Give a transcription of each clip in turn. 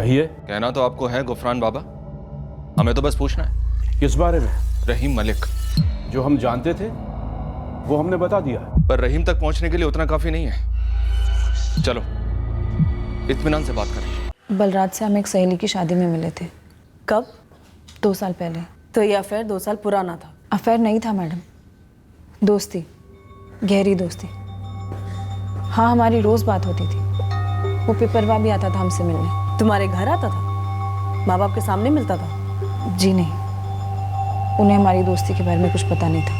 कहिए। कहना तो आपको है गुफरान बाबा, हमें तो बस पूछना है। किस बारे में? रहीम मलिक। जो हम जानते थे वो हमने बता दिया, पर रहीम तक पहुंचने के लिए उतना काफी नहीं है। चलो इत्मीनान से बात करें। बलराज से हम एक सहेली की शादी में मिले थे। कब? 2 साल पहले। तो ये अफेयर 2 साल पुराना था? अफेयर नहीं था मैडम, दोस्ती, गहरी दोस्ती। हाँ, हमारी रोज़ बात होती थी। वो पिपरवा भी आता था हमसे मिलने। तुम्हारे घर आता था? माँ बाप के सामने मिलता था? जी नहीं, उन्हें हमारी दोस्ती के बारे में कुछ पता नहीं था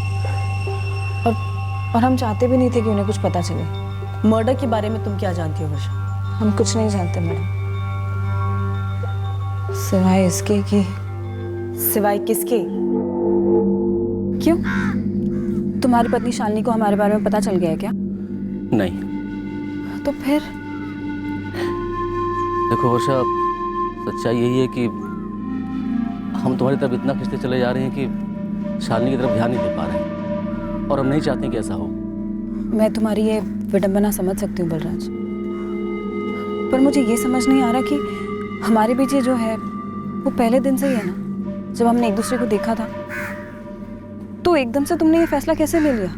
और हम चाहते भी नहीं थे कि उन्हें कुछ पता चले। मर्डर के बारे में तुम क्या जानती हो वर्षा? हम कुछ नहीं जानते मैडम, सिवाय इसके कि। सिवाय किसके? क्यों, तुम्हारी पत्नी शालिनी को हमारे बारे में पता चल गया है क्या? नहीं। तो फिर? देखो वर्षा, सच्चाई यही है कि हम तुम्हारी तरफ इतना खिंचते चले जा रहे हैं कि शालिनी की तरफ ध्यान नहीं दे पा रहे हैं और हम नहीं चाहते कि ऐसा हो। मैं तुम्हारी ये विडंबना समझ सकती हूँ बलराज, पर मुझे ये समझ नहीं आ रहा कि हमारे बीच ये जो है वो पहले दिन से ही है ना। जब हमने एक दूसरे को देखा था तो एकदम से तुमने ये फैसला कैसे ले लिया,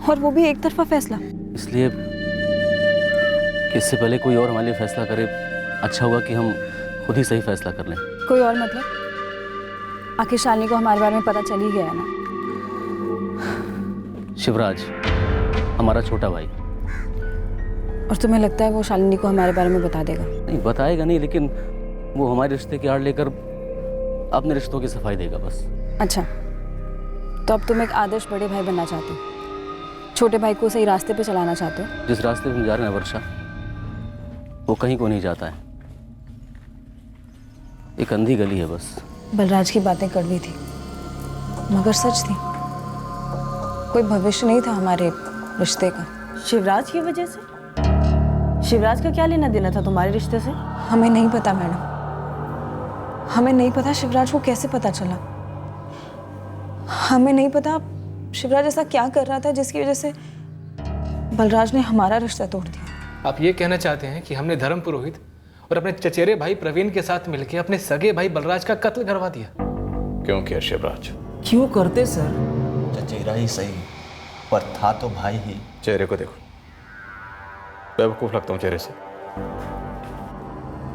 और वो भी एक तरफा फैसला? इसलिए कि इससे पहले कोई और हमारे लिए फैसला करे, अच्छा होगा कि हम खुद ही सही फैसला कर लें। कोई और मतलब? आखिर शालिनी को हमारे बारे में पता चल ही गया है ना। शिवराज हमारा छोटा भाई। और तुम्हें लगता है वो शालिनी को हमारे बारे में बता देगा? नहीं बताएगा नहीं, लेकिन वो हमारे रिश्ते की आड़ लेकर अपने रिश्तों की सफाई देगा बस। अच्छा, तो अब तुम एक आदर्श बड़े भाई बनना चाहते हो, छोटे भाई को सही रास्ते पे चलाना चाहते हो। जिस रास्ते पे हम जा रहे हैं वर्षा, वो कहीं को नहीं जाता है, एक अंधी गली है बस। बलराज की बातें कड़वी थी मगर सच थी। कोई भविष्य नहीं था हमारे रिश्ते का। शिवराज की वजह से? शिवराज का क्या लेना देना था तुम्हारे रिश्ते से? हमें नहीं पता मैडम, हमें नहीं पता शिवराज को कैसे पता चला। हमें नहीं पता शिवराज ऐसा क्या कर रहा था जिसकी वजह से बलराज ने हमारा रिश्ता तोड़ दिया। आप ये कहना चाहते हैं कि हमने धर्म पुरोहित और अपने चचेरे भाई प्रवीण के साथ मिलकर अपने सगे भाई बलराज का कत्ल करवा दिया? क्यों किया शिवराज? क्यों करते सर? चचेरा ही सही, पर था तो भाई ही। चेहरे को देखो, बेवकूफ लगता हूँ चेहरे से।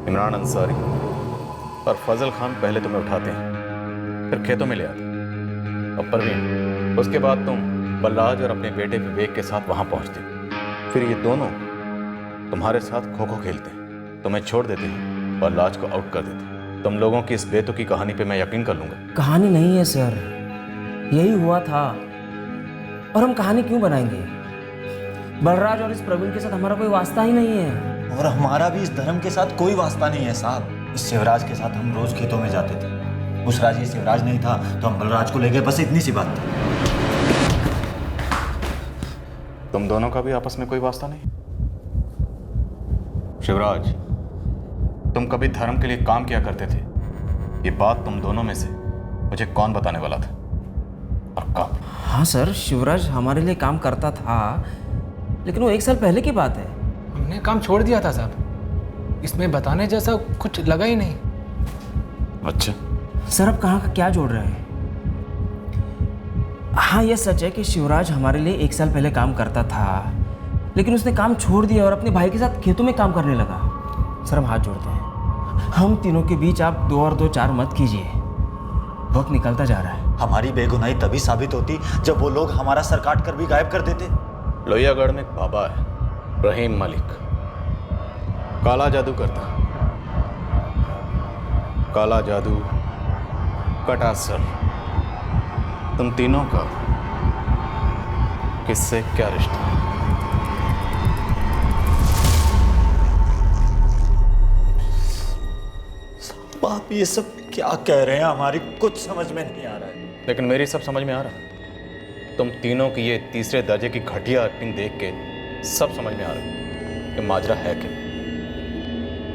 इमरान अंसारी और फजल खान पहले तुम्हें उठाते हैं, फिर खेतों में ले आते, और परवीन, उसके बाद तुम बलराज और अपने बेटे विवेक के साथ वहां पहुंचते। फिर ये दोनों तुम्हारे साथ खो खो खेलते, तुम्हें छोड़ देते हैं, बलराज को आउट कर देते। तुम लोगों की इस बेतुकी कहानी पे मैं यकीन कर लूंगा। कहानी नहीं है सर, यही हुआ था। और हम कहानी क्यों बनाएंगे? बलराज और इस प्रवीण के साथ हमारा कोई वास्ता ही नहीं है। और हमारा भी इस धर्म के साथ कोई वास्ता नहीं है साहब। इस शिवराज के साथ हम रोज खेतों में जाते थे। उस राज ये शिवराज नहीं था तो हम बलराज को ले गए, बस इतनी सी बात थी। तुम दोनों का भी आपस में कोई वास्ता नहीं? शिवराज, तुम कभी धर्म के लिए काम किया करते थे, ये बात तुम दोनों में से मुझे कौन बताने वाला था और कब? हाँ सर, शिवराज हमारे लिए काम करता था, लेकिन वो 1 साल पहले की बात है। हमने काम छोड़ दिया था साहब, इसमें बताने जैसा कुछ लगा ही नहीं। अच्छा सर, अब कहाँ का क्या जोड़ रहे हैं? हाँ, यह सच है कि शिवराज हमारे लिए 1 साल पहले काम करता था, लेकिन उसने काम छोड़ दिया और अपने भाई के साथ खेतों में काम करने लगा। सर, हम हाथ जोड़ते हैं, हम तीनों के बीच आप 2 और 2 4 मत कीजिए। वक्त निकलता जा रहा है। हमारी बेगुनाही तभी साबित होती जब वो लोग हमारा सर काट कर भी गायब कर देते। लोहियागढ़ में एक बाबा है, रहीम मलिक, काला जादू करता। काला जादू, कटासर, तुम तीनों का किससे क्या रिश्ता? आप ये सब क्या कह रहे हैं? हमारी कुछ समझ में नहीं आ रहा है। लेकिन मेरी सब समझ में आ रहा है। तुम तीनों की ये तीसरे दर्जे की घटिया एक्टिंग देख के सब समझ में आ रहा है कि माजरा है क्या।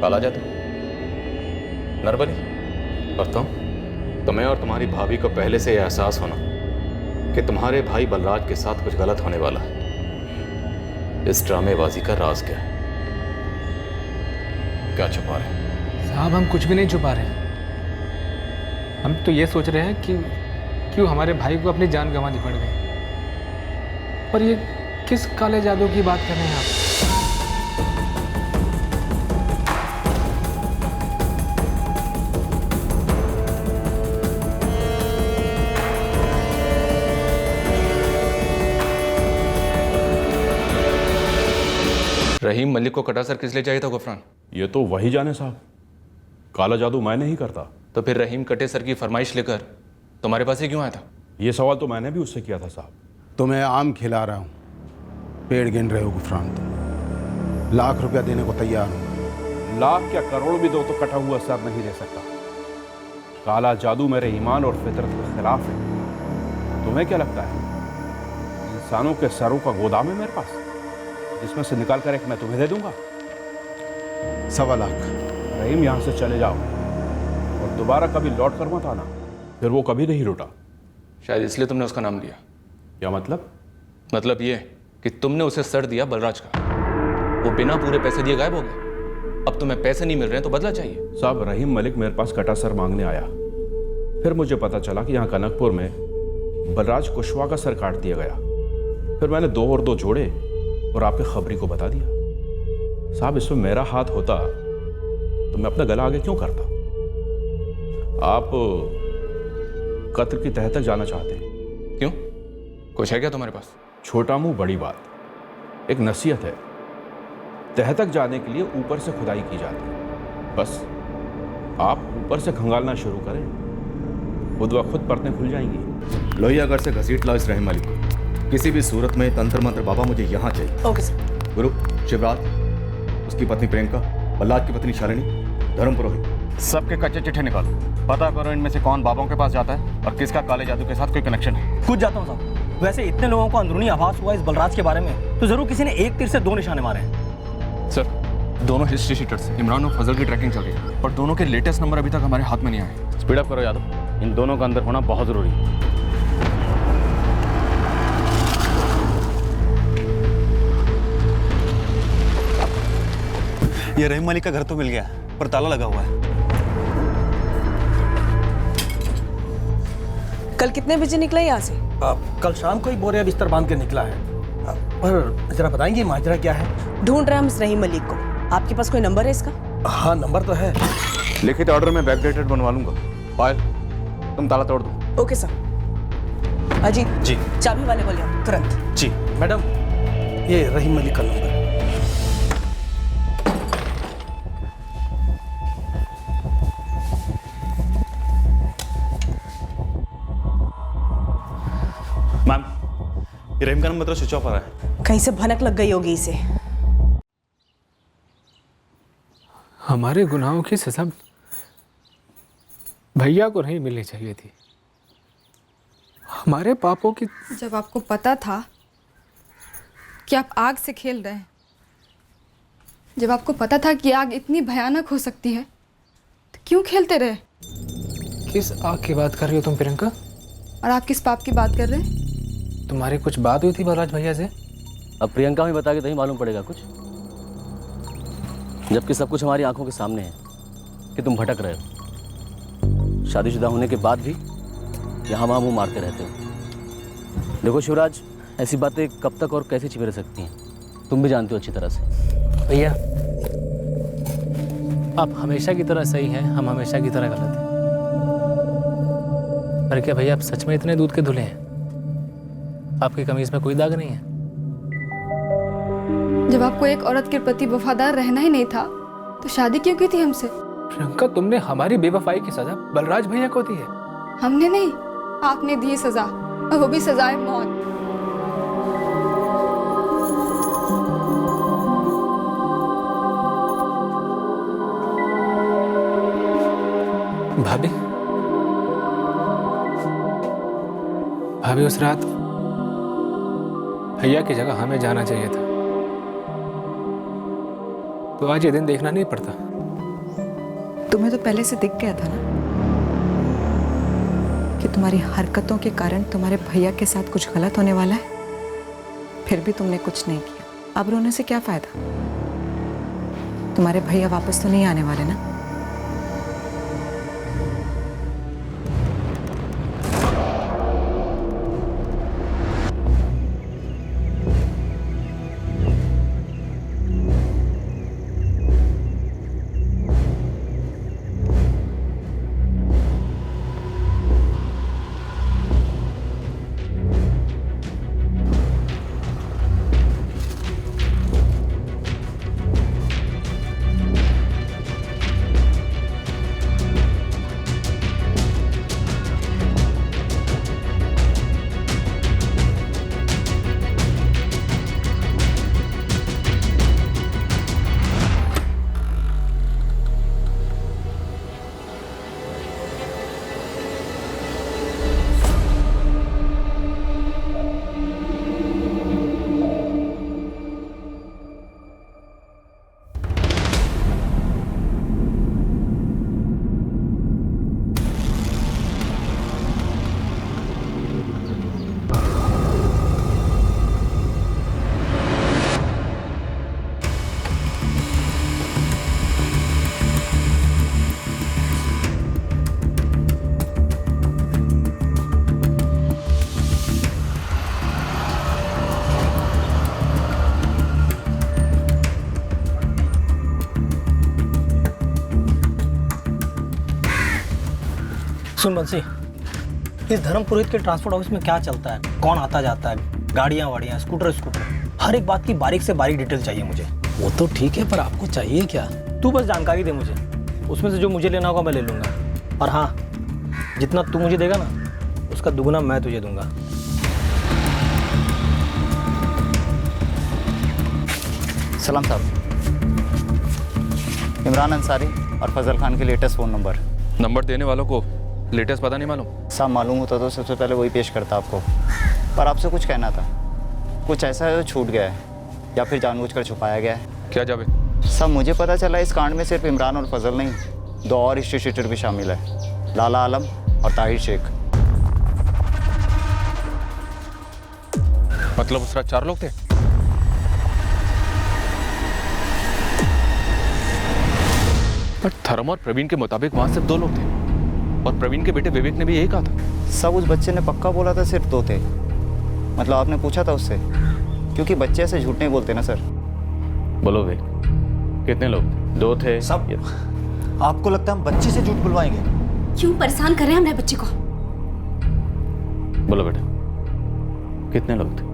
काला जादू, नरबली, और तुम्हें और तुम्हारी भाभी को पहले से यह एहसास होना कि तुम्हारे भाई बलराज के साथ कुछ गलत होने वाला है। इस ड्रामेबाजी का राज क्या है? क्या छुपा रहे? साहब हम कुछ भी नहीं छुपा रहे हैं। हम तो ये सोच रहे हैं कि क्यों हमारे भाई को अपनी जान गंवानी पड़ गई। और ये किस काले जादू की बात कर रहे हैं आप? रहीम मलिक को कटासर किस लिए चाहिए था गुफरान? ये तो वही जाने साहब, काला जादू मैं नहीं करता। तो फिर रहीम कटे सर की फरमाइश लेकर तुम्हारे पास ही क्यों आया था? ये सवाल तो मैंने भी उससे किया था साहब। तो मैं आम खिला रहा हूँ, पेड़ गिन रहे हो गुफरान। तुम ₹1,00,000 देने को तैयार हूँ। लाख क्या करोड़ भी दो तो कटा हुआ सर नहीं दे सकता। काला जादू मेरे ईमान और फितरत के खिलाफ है। तुम्हें क्या लगता है इंसानों के सरों का गोदाम है मेरे पास, जिसमें से निकाल कर एक मैं तुम्हें दे दूंगा? ₹1,25,000। रहीम, यहाँ से चले जाओ और दोबारा कभी लौट कर मत आना। फिर वो कभी नहीं लौटा। शायद इसलिए तुमने उसका नाम लिया। क्या मतलब? मतलब ये कि तुमने उसे सर दिया बलराज का, वो बिना पूरे पैसे दिए गायब हो गया। अब तुम्हें पैसे नहीं मिल रहे हैं तो बदला चाहिए। साहब, रहीम मलिक मेरे पास कटा सर मांगने आया। फिर मुझे पता चला कि यहाँ कनकपुर में बलराज कुशवाहा का सर काट दिया गया। फिर मैंने 2 और 2 जोड़े और आपके खबरी को बता दिया। साहब, इसमें मेरा हाथ होता तो मैं अपना गला आगे क्यों करता? आप कत्ल की तह तक जाना चाहते हैं? क्यों, कुछ है क्या तुम्हारे पास? छोटा मुंह बड़ी बात। एक नसीहत है, तह तक जाने के लिए ऊपर से खुदाई की जाती है। बस आप ऊपर से खंगालना शुरू करें, खुद ब खुद परतें खुल जाएंगी। लोहियागढ़ से घसीट लाओ इस रहीम मलिक को। किसी भी सूरत में तंत्र मंत्र बाबा मुझे यहाँ चाहिए। Okay sir. गुरु, शिवराज, उसकी पत्नी प्रियंका, बल्लाज की पत्नी शालिनी, धर्म पुरोहित, सबके कच्चे चिट्ठे निकालो। पता करो इनमें से कौन बाबाओं के पास जाता है और किसका काले जादू के साथ कोई कनेक्शन है। खुद जाता हूँ साहब। वैसे इतने लोगों को अंदरूनी आभास हुआ इस बलराज के बारे में, तो जरूर किसी ने एक तीर से 2 निशाने मारे हैं। सर, दोनों हिस्ट्री शीटर्स इमरान और फजल की ट्रैकिंग चल रही है और दोनों के लेटेस्ट नंबर अभी तक हमारे हाथ में नहीं आए। स्पीड अप करो यादव, इन दोनों का अंदर होना बहुत ज़रूरी है। ये रहीम मलिक का घर तो मिल गया, पर ताला लगा हुआ है। कल कितने बजे निकला यहाँ से? कल शाम को ही बोरिया बिस्तर बांध के निकला है। पर जरा बताएंगे माजरा क्या है? ढूंढ रहे हम इस रहीम मलिक को। आपके पास कोई नंबर है इसका? हाँ, नंबर तो है। लिखित ऑर्डर में बैकडेटेड बनवा लूंगा। पायल, तुम ताला तोड़ दो। Okay sir. अजीत जी चाबी वाले बोले आप तुरंत। जी। मैडम, ये रहीम मलिक का नंबर है। मैम, ये रहीम का नंबर तो स्विच ऑफ आ रहा है। कहीं से भनक लग गई होगी इसे। हमारे गुनाहों की सजा भैया को नहीं मिलनी चाहिए थी। हमारे पापों की। जब आपको पता था कि आप आग से खेल रहे हैं, जब आपको पता था कि आग इतनी भयानक हो सकती है, तो क्यों खेलते रहे? किस आग की बात कर रही हो तुम प्रियंका? और आप किस पाप की बात कर रहे हैं? तुम्हारी कुछ बात हुई थी बलराज भैया से? अब प्रियंका हमें बता के नहीं मालूम पड़ेगा कुछ, जबकि सब कुछ हमारी आंखों के सामने है कि तुम भटक रहे हो। शादीशुदा होने के बाद भी यहाँ वहाँ मुँह मारते रहते हो। देखो शिवराज, ऐसी बातें कब तक और कैसे छिपे रह सकती हैं, तुम भी जानते हो अच्छी तरह से। भैया, आप हमेशा की तरह सही हैं, हम हमेशा की तरह गलत हैं। पर क्या भैया आप सच में इतने दूध के धुले हैं? आपकी कमीज में कोई दाग नहीं है? जब आपको एक औरत के प्रति वफादार रहना ही नहीं था, तो शादी क्यों की थी हमसे? प्रियंका, तुमने हमारी बेवफाई की सजा बलराज भैया को दी है। हमने नहीं, आपने दी सजा, और वो भी सजाए मौत। भाभी, भाभी उस रात भैया की जगह हमें जाना चाहिए था, तो आज ये दिन देखना नहीं पड़ता। तुम्हें तो पहले से दिख गया था ना कि तुम्हारी हरकतों के कारण तुम्हारे भैया के साथ कुछ गलत होने वाला है। फिर भी तुमने कुछ नहीं किया। अब रोने से क्या फायदा? तुम्हारे भैया वापस तो नहीं आने वाले ना। सुन बंसी, इस धर्म पुरोहित के ट्रांसपोर्ट ऑफिस में क्या चलता है, कौन आता जाता है, गाड़ियाँ वाड़ियाँ, स्कूटर, हर एक बात की बारीक से बारीक डिटेल चाहिए मुझे। वो तो ठीक है, पर आपको चाहिए क्या? तू बस जानकारी दे मुझे, उसमें से जो मुझे लेना होगा मैं ले लूँगा। और हाँ, जितना तू मुझे देगा ना, उसका दुगना मैं तुझे दूंगा। सलाम साहब, इमरान अंसारी और फजल खान के लेटेस्ट फ़ोन नंबर देने वालों को लेटेस्ट पता नहीं मालूम? साहब मालूम होता तो सबसे पहले वही पेश करता आपको, पर आपसे कुछ कहना था। कुछ ऐसा है जो छूट गया है या फिर जानबूझकर छुपाया गया है? क्या जावेद? साहब मुझे पता चला इस कांड में सिर्फ इमरान और फजल नहीं, 2 और हिस्ट्री शीटर भी शामिल है, लाला आलम और ताहिर शेख। मतलब उस रात 4 लोग थे? पर धर्म और प्रवीण के मुताबिक वहां सिर्फ 2 लोग थे, और प्रवीण के बेटे विवेक ने भी यही कहा था। सब उस बच्चे ने पक्का बोला था सिर्फ 2 थे। मतलब आपने पूछा था उससे? क्योंकि बच्चे ऐसे झूठ नहीं बोलते ना सर। बोलो भाई, कितने लोग? 2 थे सब। आपको लगता है हम बच्चे से झूठ बुलवाएंगे? क्यों परेशान कर रहे हैं हमारे बच्चे को? बोलो बेटा, कितने लोग थे?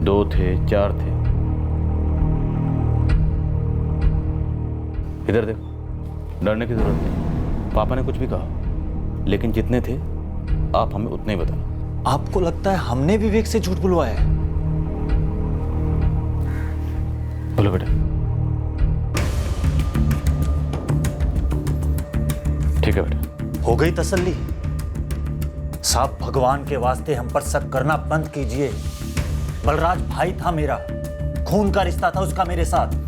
2 थे, 4 थे? इधर देखो, डरने की जरूरत नहीं। पापा ने कुछ भी कहा, लेकिन जितने थे आप हमें उतने ही बताना। आपको लगता है हमने विवेक से झूठ बुलवाया है? बोलो बेटा। ठीक है बेटा। हो गई तसल्ली? साहब भगवान के वास्ते हम पर शक करना बंद कीजिए। बलराज भाई था मेरा, खून का रिश्ता था उसका मेरे साथ।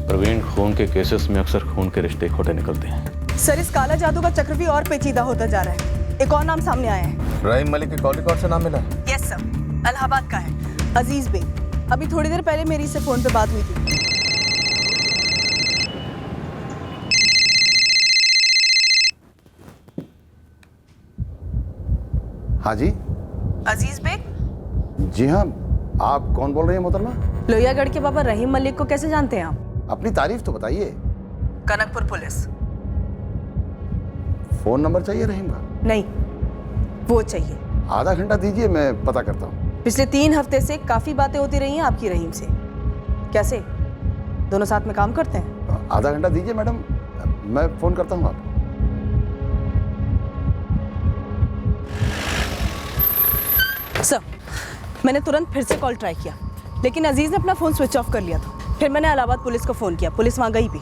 प्रवीण, खून के केसेस में अक्सर खून के रिश्ते खोटे निकलते हैं। सर, इस काला जादू का चक्र भी और पेचीदा होता जा रहा है। एक और नाम सामने आया है। रहीम मलिक के कॉल रिकॉर्ड से नाम मिला? यस सर, इलाहाबाद का है, अजीज बेग। अभी थोड़ी देर पहले मेरी इससे फोन पे बात हुई थी। हाँ जी। अजीज बेग? जी हाँ, आप कौन बोल रहे हैं मोहतरमा? लोहियागढ़ के बाबा रहीम मलिक को कैसे जानते हैं आप? अपनी तारीफ तो बताइए। कनकपुर पुलिस। फोन नंबर चाहिए रहीम का? नहीं, वो चाहिए। आधा घंटा दीजिए, मैं पता करता हूँ। पिछले 3 हफ्ते से काफी बातें होती रही हैं आपकी रहीम से। कैसे, दोनों साथ में काम करते हैं? आधा घंटा दीजिए मैडम, मैं फोन करता हूँ आपको। सर, मैंने तुरंत फिर से कॉल ट्राई किया, लेकिन अजीज ने अपना फोन स्विच ऑफ कर लिया था। फिर मैंने इलाहाबाद पुलिस को फोन किया, पुलिस वहां गई भी।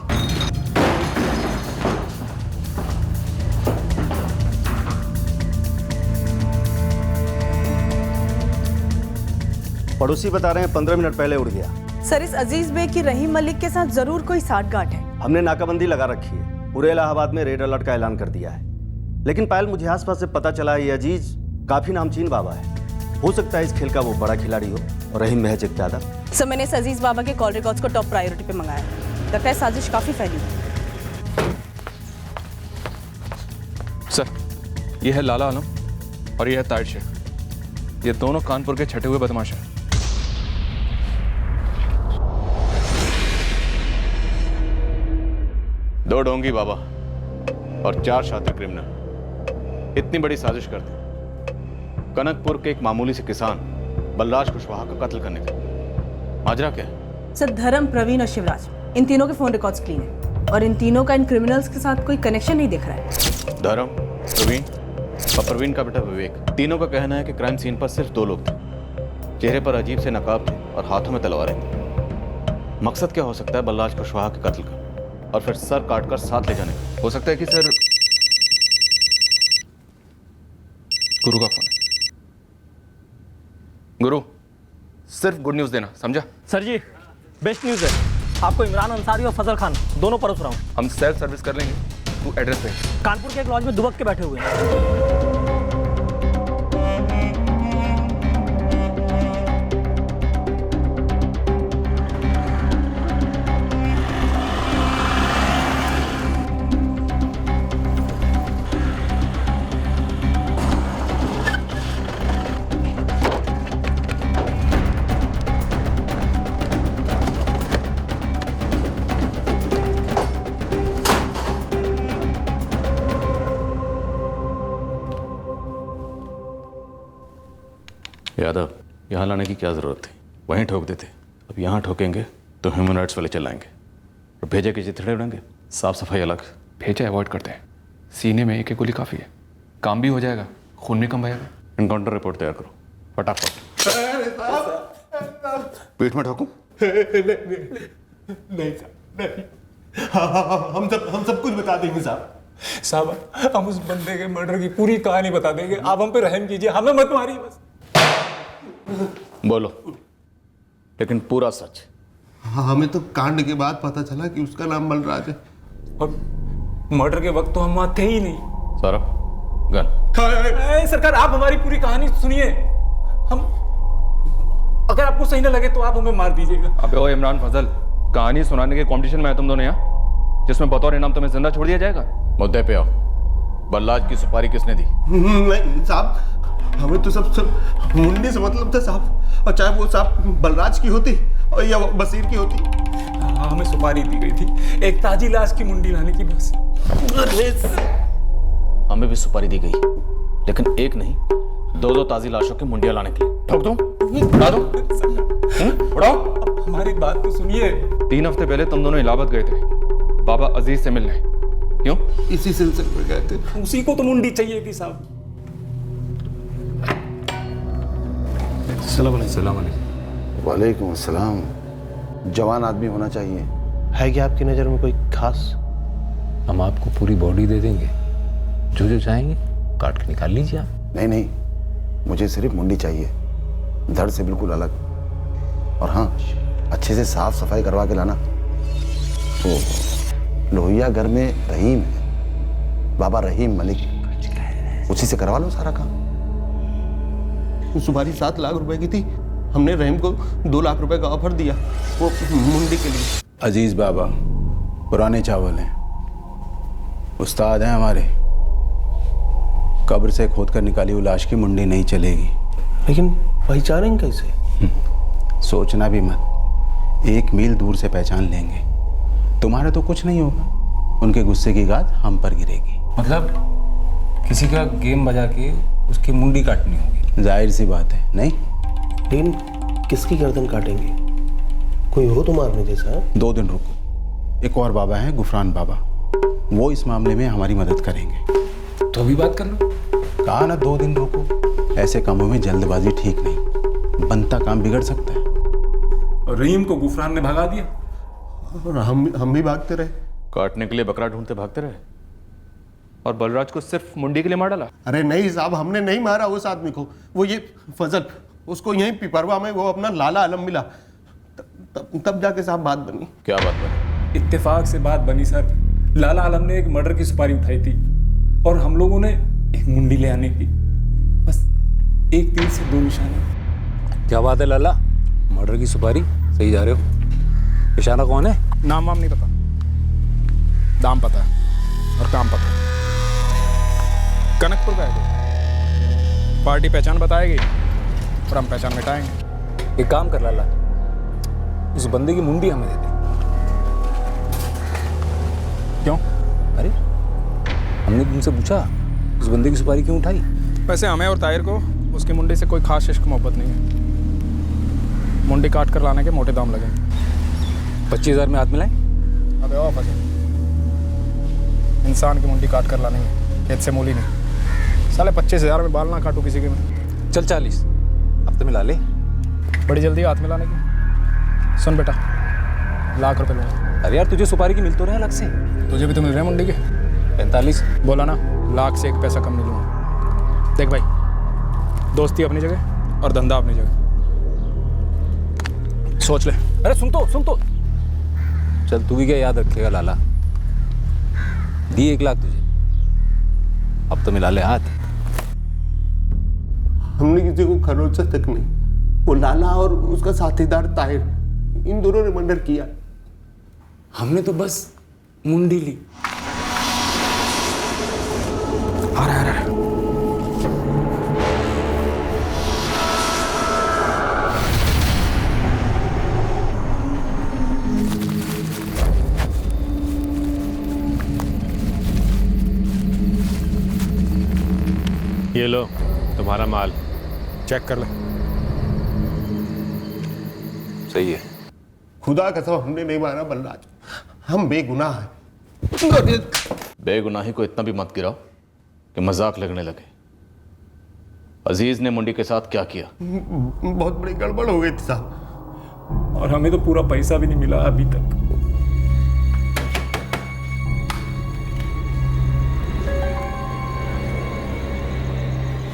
पड़ोसी बता रहे हैं 15 मिनट पहले उड़ गया। सर, इस अजीज बेग की रहीम मलिक के साथ जरूर कोई साठगांठ है। हमने नाकाबंदी लगा रखी है, पूरे इलाहाबाद में रेड अलर्ट का ऐलान कर दिया है। लेकिन पायल, मुझे आसपास से पता चला है ये अजीज काफी नामचीन बाबा है। हो सकता है इस खेल का वो बड़ा खिलाड़ी हो और रहीम महज एक प्यादा। सर, मैंने इस अजीज बाबा के कॉल रिकॉर्ड्स को टॉप प्रायोरिटी पे मंगाया। लगता है साजिश काफी फैली है। सर, ये है लाला आलम और ये है ताहिर शेख। ये दोनों कानपुर के छठे हुए बदमाश हैं। दो ढोंगी बाबा और 4 शातिर क्रिमिनल इतनी बड़ी साजिश करते हैं कनकपुर के एक मामूली से किसान बलराज कुशवाहा का कत्ल करने का। माजरा क्या है? सर, धर्म, प्रवीण और शिवराज, इन तीनों के फोन रिकॉर्ड्स क्लीन है और इन तीनों का इन क्रिमिनल्स के साथ कोई कनेक्शन नहीं दिख रहा है। धर्म, प्रवीण और प्रवीण का बेटा विवेक, तीनों का कहना है कि क्राइम सीन पर सिर्फ 2 लोग थे। चेहरे पर अजीब से नकाब थे और हाथों में तलवारें थी। मकसद क्या हो सकता है बलराज कुशवाहा के कत्ल का और फिर सर काटकर साथ ले जाने का? हो सकता है कि सर गुरु का फोन। गुरु, सिर्फ गुड न्यूज़ देना, समझा? सर जी, बेस्ट न्यूज़ है। आपको इमरान अंसारी और फजल खान दोनों परोस रहा हूँ। हम सेल्फ सर्विस कर लेंगे, तू एड्रेस दे। कानपुर के एक लॉज में दुबक के बैठे हुए हैं। यादव, यहाँ लाने की क्या ज़रूरत थी? वहीं ठोक देते। अब यहाँ ठोकेंगे तो ह्यूमन राइट्स वाले चिल्लाएंगे और भेजे के चिथड़े उड़ेंगे। साफ सफाई अलग। भेजा अवॉइड करते हैं, सीने में एक गोली काफ़ी है, काम भी हो जाएगा, खून भी कम बहेगा। इनकाउंटर रिपोर्ट तैयार करो फटाफट। पीठ में ठोकूं? नहीं साहब नहीं। हम सब कुछ बता देंगे साहब। हम उस बंदे के मर्डर की पूरी कहानी बता देंगे। आप हम पे रहम कीजिए, हमें मत मारिए बस। बोलो, लेकिन पूरा सच। हमें तो कांड के बाद पता चला कि उसका नाम बलराज है। और मर्डर के वक्त तो हम वहां थे ही नहीं। सौरभ, गन। सरकार, आप हमारी पूरी कहानी सुनिए। हम, अगर आपको सही ना लगे तो आप हमें मार दीजिएगा। अबे ओ इमरान फजल, कहानी सुनाने के कंपटीशन में है तुम दोनों यहाँ, जिसमें बतौर इनाम तुम्हें जिंदा छोड़ दिया जाएगा। मुद्दे पे आओ। बलराज की सुपारी किसने दी? नहीं साहब, हमें तो सब मुंडे से मतलब था साहब। और चाहे वो साहब बलराज की होती और या बसीर की होती। हमें सुपारी दी गई थी एक ताजी लाश की मुंडी लाने की बस। हमें भी सुपारी दी गई, लेकिन एक नहीं, दो ताजी लाशों की मुंडियां लाने के लिए। ठोक दो, उड़ा दो, उड़ाओ। हमारी बात तो सुनिए। 3 हफ्ते पहले तुम दोनों इलाहाबाद गए थे बाबा अजीज से मिलने, क्यों? इसी सिलसिले में गए थे। उसी को तो मुंडी चाहिए थी साहब। वालेकुम अस्सलाम। जवान आदमी होना चाहिए। है क्या आपकी नज़र में कोई खास? हम आपको पूरी बॉडी दे देंगे, जो जो चाहेंगे काट के निकाल लीजिए आप। नहीं नहीं, मुझे सिर्फ मुंडी चाहिए, धड़ से बिल्कुल अलग। और हाँ, अच्छे से साफ सफाई करवा के लाना। तो लोहिया घर में रहीम है, बाबा रहीम मलिक, उसी से करवा लो सारा काम। सुपारी 7 लाख रुपए की थी, हमने रहीम को 2 लाख रुपए का ऑफर दिया, वो मुंडी के लिए। अजीज बाबा पुराने चावल हैं, उस्ताद हैं हमारे। कब्र से खोद कर निकाली हुई लाश की मुंडी नहीं चलेगी। लेकिन पहचानेंगे कैसे? सोचना भी मत, 1 मील दूर से पहचान लेंगे। तुम्हारा तो कुछ नहीं होगा, उनके गुस्से की गाज हम पर गिरेगी। मतलब किसी का गेम बजा के उसकी मुंडी काटनी होगी? जाहिर सी बात है। नहीं, लेकिन किसकी गर्दन काटेंगे? कोई हो तो मारने जैसा? 2 दिन रुको, एक और बाबा हैं गुफरान बाबा, वो इस मामले में हमारी मदद करेंगे। तो अभी बात कर लो। कहा ना 2 दिन रुको। ऐसे कामों में जल्दबाजी ठीक नहीं, बनता काम बिगड़ सकता है। और रहीम को गुफरान ने भगा दिया और हम भी भागते रहे। काटने के लिए बकरा ढूंढते भागते रहे, और बलराज को सिर्फ मुंडी के लिए मार डाला। अरे नहीं साहब, हमने नहीं मारा उस आदमी को। वो ये फजल, उसको यहीं पिपरवा में वो अपना लाला आलम मिला, तब जाके साहब बात बनी। क्या बात बनी? इत्तेफाक से बात बनी सर। लाला आलम ने एक मर्डर की सुपारी उठाई थी और हम लोगों ने एक मुंडी ले आने की। बस एक तीर से 2 निशाने। क्या बात है लाला, मर्डर की सुपारी? सही जा रहे हो। निशाना कौन है? नाम वाम नहीं पता, दाम पता है और काम पता है। कनकपुर का है तो पार्टी पहचान बताएगी और हम पहचान मिटाएंगे। एक काम कर लाला, उस बंदे की मुंडी हमें दे दे। क्यों? अरे हमने तुमसे पूछा उस बंदे की सुपारी क्यों उठाई? वैसे हमें और ताहिर को उसकी मुंडी से कोई खास इश्क मोहब्बत नहीं है। मुंडी काट कर लाने के मोटे दाम लगेंगे। 25,000 में हाथ मिलाएं? अबे ओ फजल, इंसान की मुंडी काट कर लाने में खेत से मूली नहीं। साले 25,000 में बाल ना काटू किसी के में। चल 40 अब तो मिला ले। बड़ी जल्दी हाथ मिलाने की। सुन बेटा, लाख रुपए लूँगा। अरे यार तुझे सुपारी की मिल तो रहे अलग से। तुझे भी तो मिल रहे हैं मुंडी के। 45 बोला ना, लाख से 1 पैसा कम नहीं लूँगा। देख भाई, दोस्ती अपनी जगह और धंधा अपनी जगह, सोच ले। अरे सुन तो चल, तू भी क्या याद रखेगा लाला। दी 1 लाख तुझे, अब तो मिला ले हाथ। हमने किसी को खरोचा तक नहीं। वो लाला और उसका साथीदार ताहिर, इन दोनों ने मर्डर किया। हमने तो बस मुंडी ली। आ रहा है। ये लो तुम्हारा माल। चेक कर ले। सही है। खुदा कसम हमने नहीं मारा बलराज, हम बेगुनाह हैं। बेगुनाही को इतना भी मत गिराओ कि मजाक लगने लगे। अजीज ने मुंडी के साथ क्या किया? बहुत बड़ी गड़बड़ हो गई थी साहब, और हमें तो पूरा पैसा भी नहीं मिला अभी तक।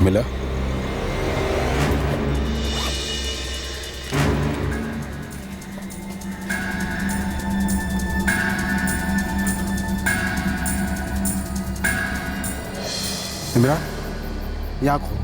मिला? इमरान, यहाँ खो।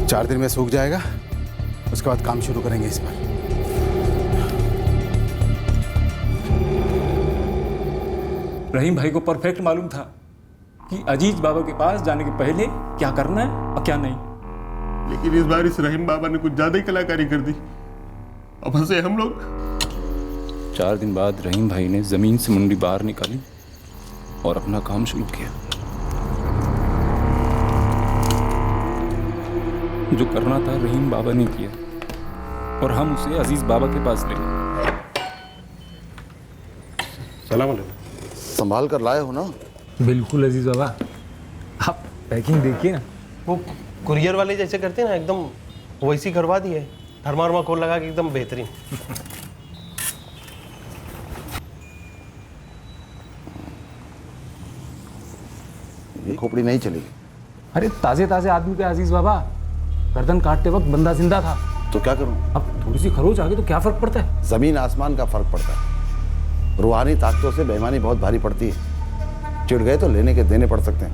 चार दिन में सूख जाएगा, उसके बाद काम शुरू करेंगे इस पर। रहीम भाई को परफेक्ट मालूम था कि अजीज बाबा के पास जाने के पहले क्या करना है और क्या नहीं। लेकिन इस बार इस रहीम बाबा ने कुछ ज्यादा ही कलाकारी कर दी। अब हंसे हम लोग। 4 दिन बाद रहीम भाई ने जमीन से मुंडी बाहर निकाली और अपना काम शुरू किया। जो करना था रहीम बाबा ने किया और हम उसे अजीज बाबा के पास ले गए। सलाम अलैकुम। संभाल कर लाए हो ना? बिल्कुल अजीज बाबा, आप पैकिंग देखिए ना। वो कुरियर वाले जैसे करते हैं ना, एकदम वैसी करवा दी है। थर्मा खोल लगा के एकदम बेहतरीन। ये खोपड़ी नहीं चलेगी। अरे ताजे ताजे आदमी पे अजीज बाबा, गर्दन काटते वक्त बंदा जिंदा था। तो क्या करूं? अब थोड़ी सी खरोच आ गई तो क्या फर्क पड़ता है? जमीन आसमान का फर्क पड़ता है। रूहानी ताकतों से बेईमानी बहुत भारी पड़ती है। चिढ़ गए तो लेने के देने पड़ सकते हैं।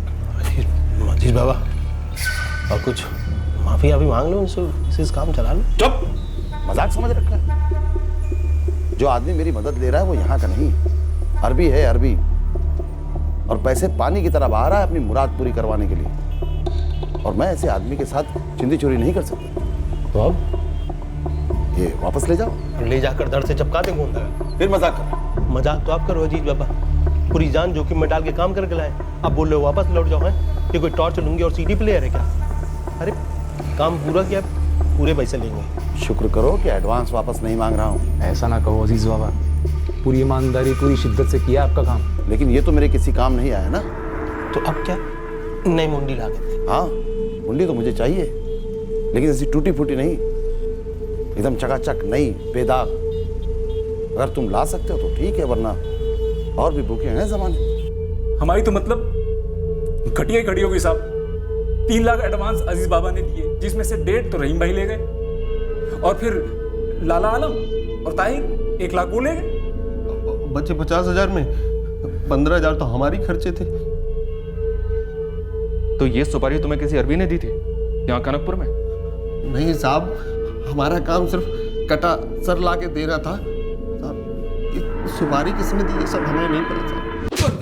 अजीज बाबा, और कुछ माफी अभी मांग लो उनसे, इस काम चला लो। चुप! मजाक समझ रखा है? जो आदमी मेरी मदद ले रहा है वो यहाँ का नहीं, अरबी है, अरबी। और पैसे पानी की तरह बहा रहा है अपनी मुराद पूरी करवाने के लिए। और मैं ऐसे आदमी के साथ चिंदी चोरी नहीं कर सकता। तो अब ये वापस ले जाओ। ले जाकर दर्द से चपका दे घूमता। फिर मजाक कर। मजाक तो आप करो अजीज बाबा, पूरी जान जोखिम में डाल के काम करके लाए। अब बोल रहे हो वापस लौट जाओ। हैं ये कोई टॉर्च लूंगी और सीडी प्लेयर है क्या? अरे काम पूरा किया, पूरे पैसे लेंगे। शुक्र करो कि एडवांस वापस नहीं मांग रहा हूँ। ऐसा ना कहो अजीज बाबा, पूरी ईमानदारी पूरी शिद्दत से किया आपका काम। लेकिन ये तो मेरे किसी काम नहीं आया ना। तो अब क्या? नई मुंडी ला के? हाँ, मुंडी तो मुझे चाहिए, लेकिन ऐसी टूटी फूटी नहीं, एकदम चकाचक नई, बेदाग। अगर तुम ला सकते हो तो ठीक है, वरना और भी भूखे हैं जमाने। हमारी तो मतलब घटिया घड़ी हो गई साहब। 3 लाख एडवांस अजीज बाबा ने दिए, जिसमें से 1.5 तो रहीम भाई ले गए, और फिर लाला आलम और ताहिर 1 लाख वो ले गए। बचे 50,000 में 15,000 तो हमारी खर्चे थे। तो ये सुपारी तुम्हें किसी अरबी ने दी थी यहाँ कनकपुर में? नहीं साहब, हमारा काम सिर्फ कटा सर ला के देना था साहब। ये सुपारी किसने दी ये सब हमें नहीं पता साहब।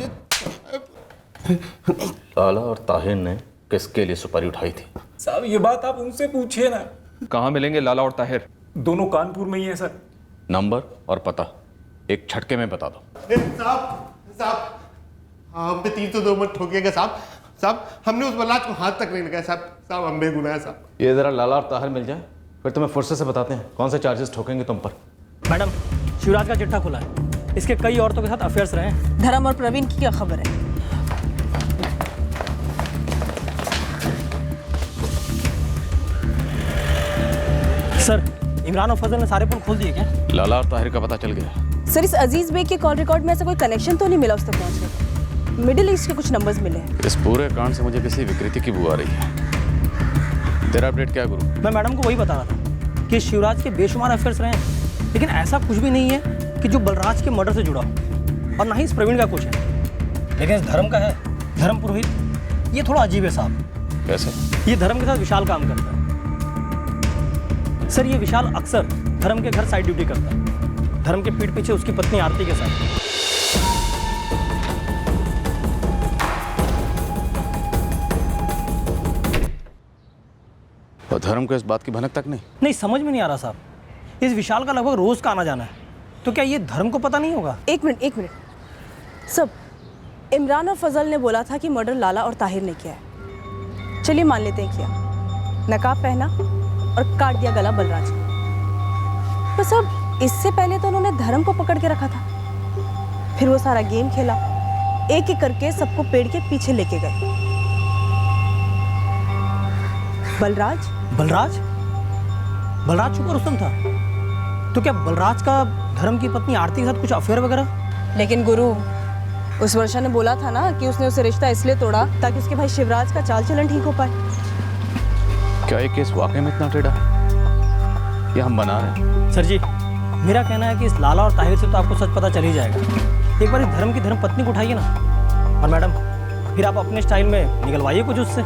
लाला और ताहिर ने किसके लिए सुपारी उठाई थी? साहब ये बात आप उनसे पूछिए ना। कहाँ मिलेंगे लाला और ताहिर? दोनों कानपुर में ही है सर। नंबर और पता एक झटके में बता दो। साहब हम पे 302 मत ठोकिएगा साहब। साहब हमने उस बलाज को हाथ तक नहीं लगाया साहब। साहब हम बेगुनाह है साहब। ये जरा लाला और ताहिर मिल जाए, फिर तुम्हें फुर्सत से बताते हैं कौन से चार्जेस ठोकेंगे तुम पर। मैडम, शिवराज का चिट्ठा खुला है। इसके कई औरतों के साथ अफेयर्स रहे हैं। धर्म और प्रवीण की क्या खबर है? सर, इमरान और फजल ने सारे पुल खोल दिए क्या? लाला और ताहिर का पता चल गया। सर इस अजीज बेग के कॉल रिकॉर्ड में ऐसा कोई कनेक्शन तो नहीं मिला उस तक पहुंचने का? मिडिल ईस्ट के कुछ नंबर्स मिले हैं। इस पूरे कांड से मुझे किसी विकृति की बू आ रही है। तेरा अपडेट क्या गुरु? मैं मैडम को वही बता रहा था कि शिवराज के बेशुमार अफेयर्स रहे हैं, लेकिन ऐसा कुछ भी नहीं है कि जो बलराज के मर्डर से जुड़ा हो, और ना ही इस प्रवीण का कुछ है। लेकिन इस धर्म का है, धर्म पुरोहित, ये थोड़ा अजीब है साहब। कैसे? ये धर्म के साथ विशाल काम करता है। सर ये विशाल अक्सर धर्म के घर साइड ड्यूटी करता है, धर्म के पीठ पीछे उसकी पत्नी आरती के साथ। और धर्म को इस बात की भनक तक नहीं? नहीं, समझ में नहीं आ रहा साहब। इस विशाल का लगभग रोज का आना जाना है, तो क्या ये धर्म को पता नहीं होगा? एक मिनट सब, इमरान और फजल ने बोला था कि मर्डर लाला और ताहिर ने किया है। चलिए मान लेते हैं किया, नकाब पहना और काट दिया गला बलराज का। तो सब, इससे पहले तो उन्होंने धर्म को पकड़ के रखा था, फिर वो सारा गेम खेला, एक एक करके सबको पेड़ के पीछे लेके गए। बलराज चुप और रुस्तम था, तो क्या बलराज का धर्म की पत्नी आरती के साथ कुछ अफेयर वगैरह? लेकिन गुरु, उस वर्षा ने बोला था ना कि उसने उसे रिश्ता इसलिए तोड़ा ताकि उसके भाई शिवराज का चाल चलन ठीक हो पाए। क्या ये केस वाकई में इतना टेढ़ा है? ये हम बना रहे हैं? सर जी, मेरा कहना है कि इस लाला और ताहिर से तो आपको सच पता चल ही जाएगा। एक बार इस धर्म की धर्म पत्नी को उठाइए ना, और मैडम फिर आप अपने स्टाइल में निकलवाइए कुछ उससे।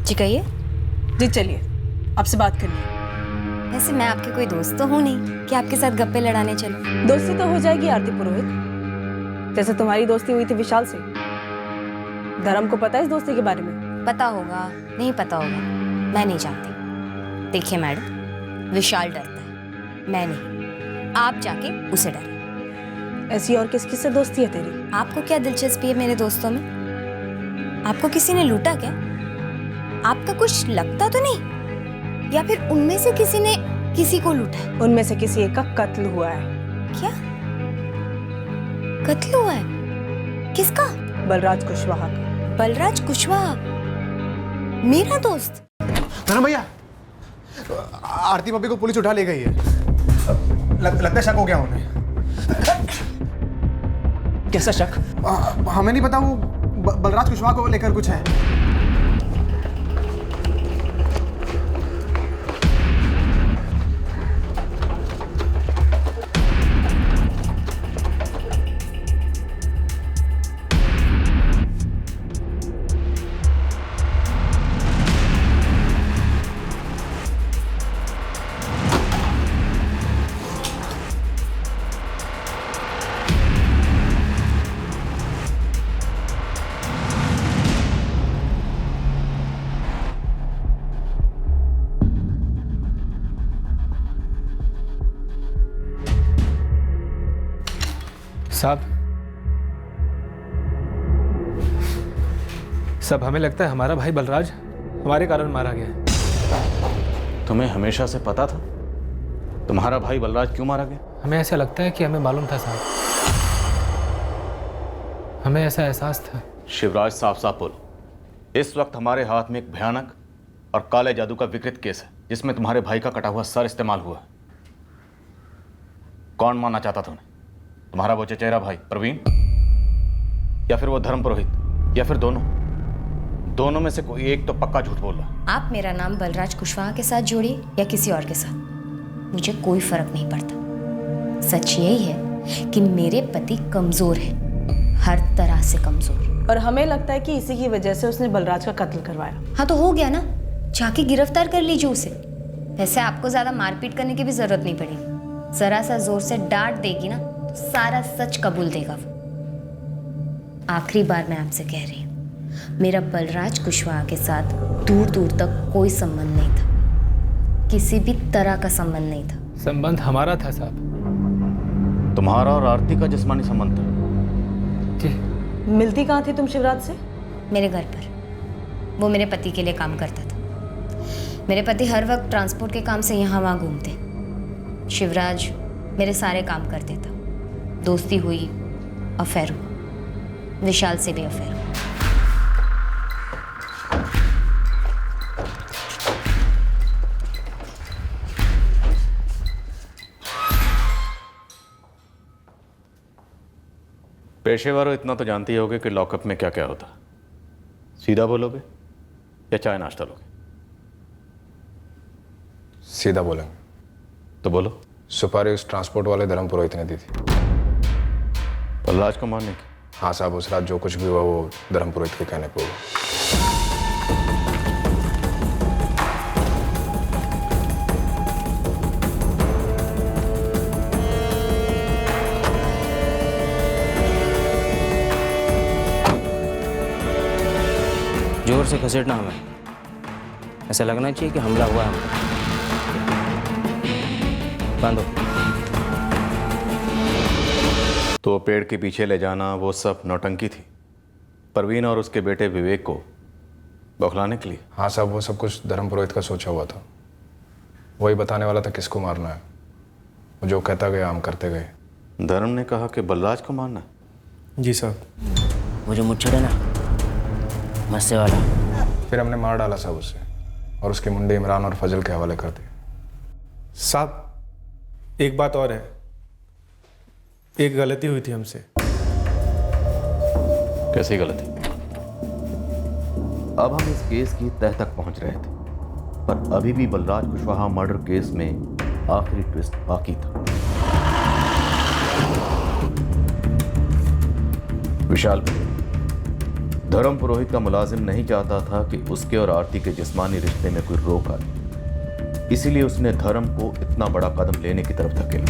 जी कहिए। जी चलिए, आपसे बात करनी है। वैसे मैं आपके कोई दोस्त तो हूँ नहीं कि आपके साथ गप्पे लड़ाने चलूं। दोस्ती तो हो जाएगी आरती पुरोहित, जैसे तुम्हारी दोस्ती हुई थी विशाल से। धर्म को पता है इस दोस्ती के बारे में? पता होगा, नहीं पता होगा, मैं नहीं जानती। देखिए मैडम, विशाल डरता है, मैं नहीं। आप जाके उसे डरे। ऐसी और किस किस से दोस्ती है तेरी? आपको क्या दिलचस्पी है मेरे दोस्तों में? आपको किसी ने लूटा क्या? आपका कुछ लगता तो नहीं, या फिर उनमें से किसी ने किसी को लूटा है? उनमें से किसी एक का कत्ल हुआ है। क्या कत्ल हुआ है? किसका? बलराज कुशवाहा का। बलराज कुशवाहा मेरा दोस्त? धर्म भैया, आरती भाभी को पुलिस उठा ले गई है। लगता है शक हो गया उन्हें। कैसा शक? हमें नहीं पता, वो बलराज कुशवाहा को लेकर कुछ है। सब हमें लगता है हमारा भाई बलराज हमारे कारण मारा गया है। तुम्हें हमेशा से पता था तुम्हारा भाई बलराज क्यों मारा गया? हमें ऐसा लगता है कि हमें मालूम था साहब, हमें ऐसा एहसास था। शिवराज, साफ साफ बोलो। इस वक्त हमारे हाथ में एक भयानक और काले जादू का विकृत केस है जिसमें तुम्हारे भाई का कटा हुआ सर इस्तेमाल हुआ है। कौन मानना चाहता था उन्हें? तुम्हारा वो चचेरा भाई प्रवीण, या फिर वो धर्म पुरोहित, या फिर दोनों में से कोई एक तो पक्का झूठ बोल रहा। आप मेरा नाम बलराज कुशवाहा के साथ जोड़िए या किसी और के साथ, मुझे कोई फर्क नहीं पड़ता। सच यही है कि मेरे पति कमजोर है, हर तरह से कमजोर। और हमें लगता है कि इसी की वजह से उसने बलराज का कत्ल करवाया। हाँ तो हो गया ना, जाके गिरफ्तार कर लीजिए उसे। वैसे आपको ज्यादा मारपीट करने की भी जरूरत नहीं पड़ेगी, जरा सा जोर से डांट देगी ना तो सारा सच कबूल देगा वो। आखिरी बार मैं आपसे कह रही हूँ, मेरा बलराज कुशवाहा के साथ दूर दूर तक कोई संबंध नहीं था, किसी भी तरह का संबंध नहीं था। संबंध हमारा था साहब। तुम्हारा और आरती का जिस्मानी संबंध था? जी। मिलती कहाँ थी तुम शिवराज से? मेरे घर पर। वो मेरे पति के लिए काम करता था। मेरे पति हर वक्त ट्रांसपोर्ट के काम से यहाँ वहाँ घूमते। शिवराज मेरे सारे काम कर देता। दोस्ती हुई, अफेयर हुआ, विशाल से भी अफेयर हुआ। पेशेवर हो इतना तो जानती ही होगे कि लॉकअप में क्या क्या होता। सीधा बोलोगे या चाय नाश्ता लोगे? सीधा बोलेंगे। तो बोलो। सुपारी उस ट्रांसपोर्ट वाले धर्म पुरोहित ने दी थी। बलराज को मारने की? हाँ साहब, उस रात जो कुछ भी हुआ वो धर्म पुरोहित के कहने पर हुआ। जोर से घसीटना हमें, ऐसा लगना चाहिए कि हमला हुआ है हम पर। बांधो। तो पेड़ के पीछे ले जाना वो सब नौटंकी थी, परवीन और उसके बेटे विवेक को बौखलाने के लिए। हाँ साहब, वो सब कुछ धर्म पुरोहित का सोचा हुआ था। वही बताने वाला था किसको मारना है। वो जो कहता गया हम करते गए। धर्म ने कहा कि बलराज को मारना है। जी साहब। वो जो मुच्छड़ है ना, मस्से वाला, फिर हमने मार डाला साहब उससे, और उसके मुंडे इमरान और फजल के हवाले कर दिए। साहब एक बात और है, एक गलती हुई थी हमसे। कैसी गलती? अब हम इस केस की तह तक पहुंच रहे थे, पर अभी भी बलराज कुशवाहा मर्डर केस में आखिरी ट्विस्ट बाकी था। विशाल, धर्म पुरोहित का मुलाजिम नहीं चाहता था कि उसके और आरती के जिस्मानी रिश्ते में कोई रोक आए, इसीलिए उसने धर्म को इतना बड़ा कदम लेने की तरफ धकेला।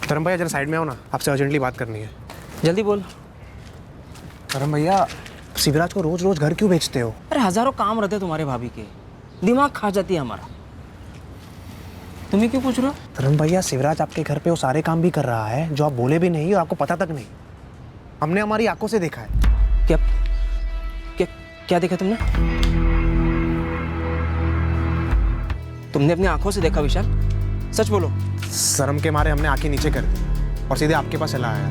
धर्म भैया जरा साइड में आओ ना, आपसे अर्जेंटली बात करनी है। जल्दी बोल। धर्म भैया, शिवराज को रोज रोज घर क्यों भेजते हो? अरे हजारों काम रहते तुम्हारे भाभी के, दिमाग खा जाती है हमारा। तुम्हें क्यों पूछ रहे हो? धर्म भैया, शिवराज आपके घर पे वो सारे काम भी कर रहा है जो आप बोले भी नहीं और आपको पता तक नहीं। हमने हमारी आंखों से देखा है। क्या क्या क्या देखा तुमने? तुमने अपनी आंखों से देखा विशाल? सच बोलो। शर्म के मारे हमने आंखें नीचे कर दी और सीधे आपके पास चला आया।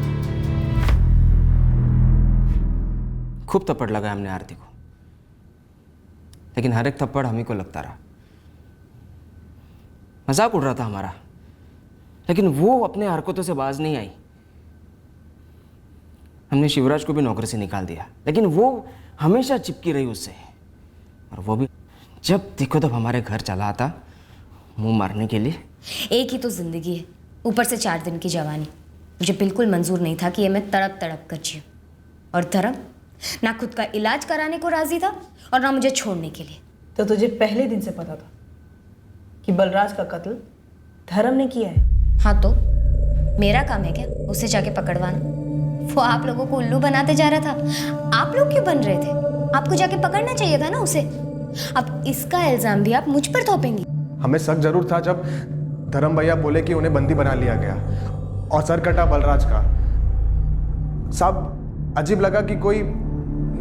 खूब थप्पड़ लगा हमने आरती को, लेकिन हर एक थप्पड़ हम ही को लगता रहा। मजाक उड़ रहा था हमारा, लेकिन वो अपने हरकतों से बाज नहीं आई। हमने शिवराज को भी नौकरी से निकाल दिया, लेकिन वो हमेशा चिपकी रही उससे, और वो भी जब देखो तब हमारे घर चला आता मुंह मारने के लिए। एक ही तो जिंदगी है, ऊपर से 4 दिन की जवानी। मुझे बिल्कुल मंजूर नहीं था कि ये मैं तड़प तड़प कर जीऊं। और धर्म ना खुद का इलाज कराने को राजी था और ना मुझे छोड़ने के लिए। तो तुझे पहले दिन से पता था कि बलराज का कत्ल धर्म ने किया है? हाँ, तो मेरा काम है क्या उसे जाके पकड़वाना? वो आप लोगों को उल्लू बनाते जा रहा था। आप लोग क्यों बन रहे थे? आपको जाके पकड़ना चाहिए था ना उसे। अब इसका इल्जाम भी आप मुझ पर थोपेंगी। हमें शक जरूर था जब धर्म भैया बोले कि उन्हें बंदी बना लिया गया और सर कटा बलराज का। साहब, अजीब लगा कि कोई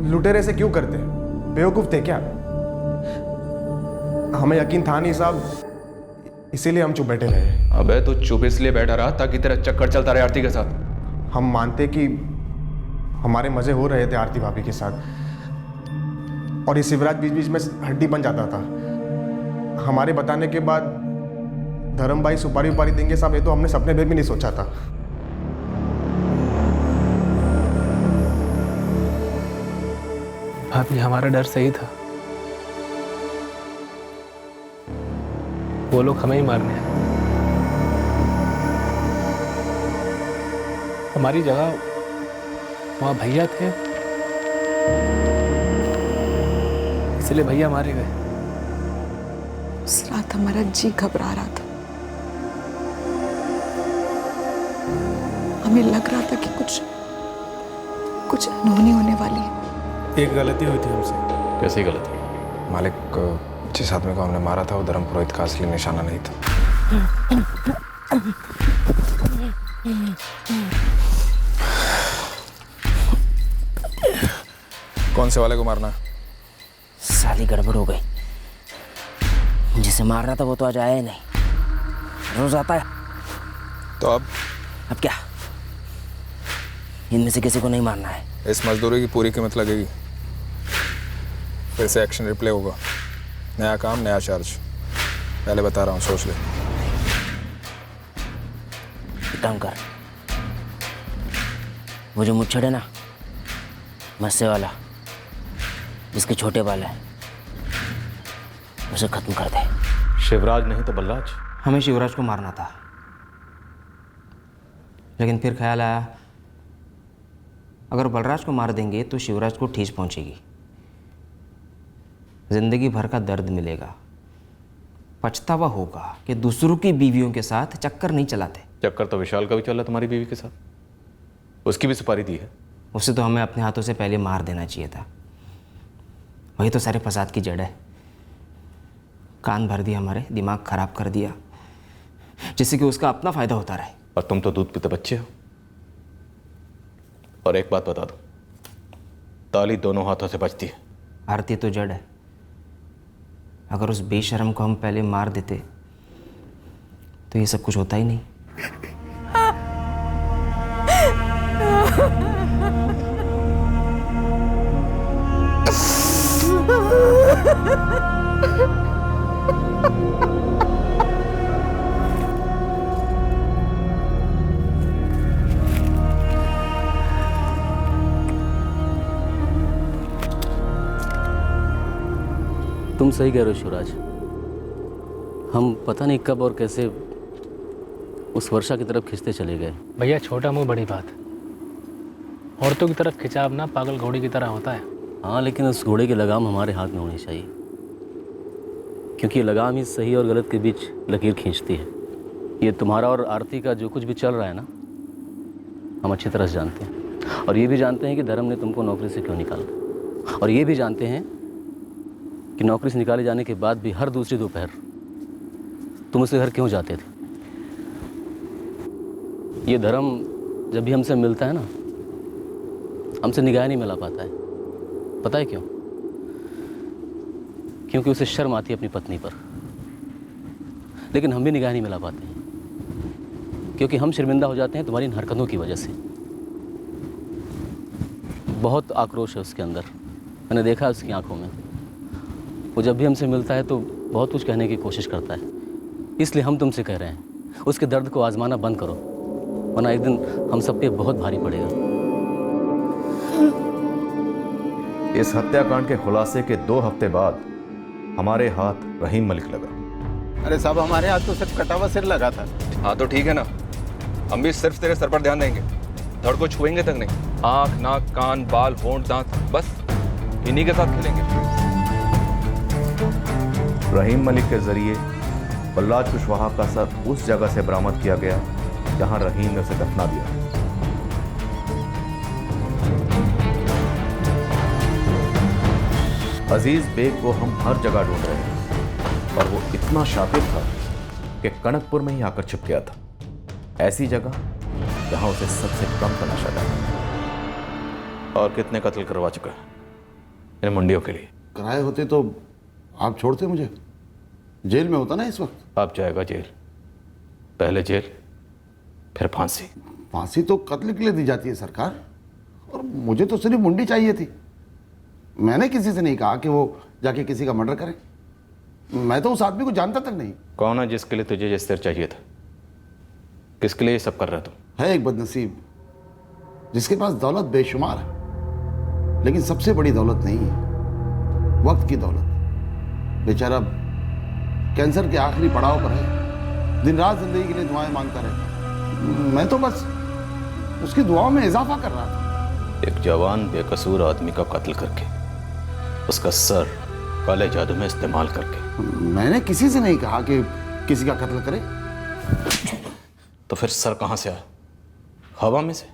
लुटेरे से क्यों करते, बेवकूफ थे क्या? हमें यकीन था नहीं साहब, इसीलिए हम चुप बैठे रहे। अबे तो चुप इसलिए बैठा रहा ताकि तेरा चक्कर चलता रहे आरती के साथ। हम मानते कि हमारे मजे हो रहे थे आरती भाभी के साथ, और ये शिवराज बीच बीच में हड्डी बन जाता था। हमारे बताने के बाद धर्म भाई सुपारी उपारी देंगे साहब, ये तो हमने सपने में भी नहीं सोचा था। भाभी, हमारा डर सही था। वो लोग हमें ही मारने आए। हमारी जगह वहाँ भैया थे, इसलिए भैया मारे गए। उस रात हमारा जी घबरा रहा था। हमें लग रहा था कि कुछ अनहोनी होने वाली है। एक गलती हुई थी हमसे। कैसी गलती? मालिक, जिस आदमी को हमने मारा था वो धर्म पुरोहित का असली निशाना नहीं था। कौन से वाले को मारना? साली गड़बड़ हो गई। जिसे मारना था वो तो आज आया ही नहीं, रोज आता है। तो अब क्या? इनमें से किसी को नहीं मारना है। इस मजदूरी की पूरी कीमत लगेगी। फिर से एक्शन रिप्ले होगा। नया काम, नया चार्ज। पहले बता रहा हूँ, सोच ले। काम कर। वो जो मुच्छड़ है ना, मस्से वाला, जिसके छोटे बाल हैं, उसे खत्म कर दे। शिवराज नहीं तो बलराज? हमें शिवराज को मारना था, लेकिन फिर ख्याल आया अगर बलराज को मार देंगे तो शिवराज को ठेस पहुंचेगी, जिंदगी भर का दर्द मिलेगा, पछतावा होगा कि दूसरों की बीवियों के साथ चक्कर नहीं चलाते। चक्कर तो विशाल का भी चला तुम्हारी बीवी के साथ। उसकी भी सुपारी दी है? उसे तो हमें अपने हाथों से पहले मार देना चाहिए था। वही तो सारे फसाद की जड़ है। कान भर दिया हमारे, दिमाग खराब कर दिया, जिससे कि उसका अपना फायदा होता रहे। और तुम तो दूध पीते बच्चे हो। और एक बात बता दो, ताली दोनों हाथों से बजती है। आरती तो जड़ है। अगर उस बेशरम को हम पहले मार देते तो ये सब कुछ होता ही नहीं। तुम सही कह रहे हो शिवराज। हम पता नहीं कब और कैसे उस वर्षा की तरफ खिंचते चले गए। भैया छोटा मुंह बड़ी बात। औरतों की तरफ खिंचाव ना पागल घोड़े की तरह होता है। हाँ, लेकिन उस घोड़े की लगाम हमारे हाथ में होनी चाहिए, क्योंकि ये लगाम ही सही और गलत के बीच लकीर खींचती है। ये तुम्हारा और आरती का जो कुछ भी चल रहा है ना, हम अच्छी तरह से जानते हैं। और ये भी जानते हैं कि धर्म ने तुमको नौकरी से क्यों निकाला। और ये भी जानते हैं कि नौकरी से निकाले जाने के बाद भी हर दूसरी दोपहर तुम उसके घर क्यों जाते थे। ये धर्म जब भी हमसे मिलता है ना, हमसे निगाह नहीं मिला पाता है। पता है क्यों? क्योंकि उसे शर्म आती है अपनी पत्नी पर। लेकिन हम भी निगाह नहीं मिला पाते हैं, क्योंकि हम शर्मिंदा हो जाते हैं तुम्हारी इन हरकतों की वजह से। बहुत आक्रोश है उसके अंदर, मैंने देखा है उसकी आंखों में। वो जब भी हमसे मिलता है तो बहुत कुछ कहने की कोशिश करता है। इसलिए हम तुमसे कह रहे हैं, उसके दर्द को आजमाना बंद करो, वरना एक दिन हम सब पे बहुत भारी पड़ेगा। इस हत्याकांड के खुलासे के 2 हफ्ते बाद हमारे हाथ रहीम मलिक लगा। अरे साहब, हमारे हाथ तो सिर्फ कटा हुआ सिर लगा था। हाँ तो ठीक है ना, हम भी सिर्फ तेरे सर पर ध्यान देंगे, धड़ को छुएंगे तक नहीं। आँख, नाक, कान, बाल, होंठ, दांत, बस इन्हीं के साथ खेलेंगे। रहीम मलिक के जरिए बलराज कुशवाहा का सर उस जगह से बरामद किया गया जहां रहीम ने उसे दफना दिया। अजीज बेग को हम हर जगह ढूंढ रहे हैं, और वो इतना शातिर था कि कनकपुर में ही आकर छिप गया था, ऐसी जगह जहां उसे सबसे कम तमाशा लगा। और कितने कत्ल करवा चुका है इन मुंडियों के लिए। कराए होते तो आप छोड़ते मुझे? जेल में होता ना इस वक्त। आप जाएगा जेल, पहले जेल फिर फांसी। फांसी तो कत्ल के लिए दी जाती है सरकार, और मुझे तो सिर्फ मुंडी चाहिए थी। मैंने किसी से नहीं कहा कि वो जाके किसी का मर्डर करे। मैं तो उस आदमी को जानता तक नहीं। कौन है जिसके लिए तुझे ये सिर चाहिए था? किसके लिए ये सब कर रहा तुम? है एक बदनसीब जिसके पास दौलत बेशुमार है, लेकिन सबसे बड़ी दौलत नहीं है, वक्त की दौलत। बेचारा कैंसर के आखिरी पड़ाव पर है, दिन रात जिंदगी के लिए दुआएं मांगता रहता। मैं तो बस उसकी दुआओं में इजाफा कर रहा था। एक जवान बेकसूर आदमी का कत्ल करके, उसका सर काले जादू में इस्तेमाल करके। मैंने किसी से नहीं कहा कि किसी का कत्ल करे। तो फिर सर कहां से आया? हवा में से?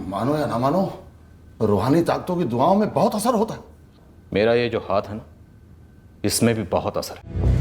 मानो या ना मानो, रूहानी ताकतों की दुआओं में बहुत असर होता है। मेरा ये जो हाथ है ना, इसमें भी बहुत असर है।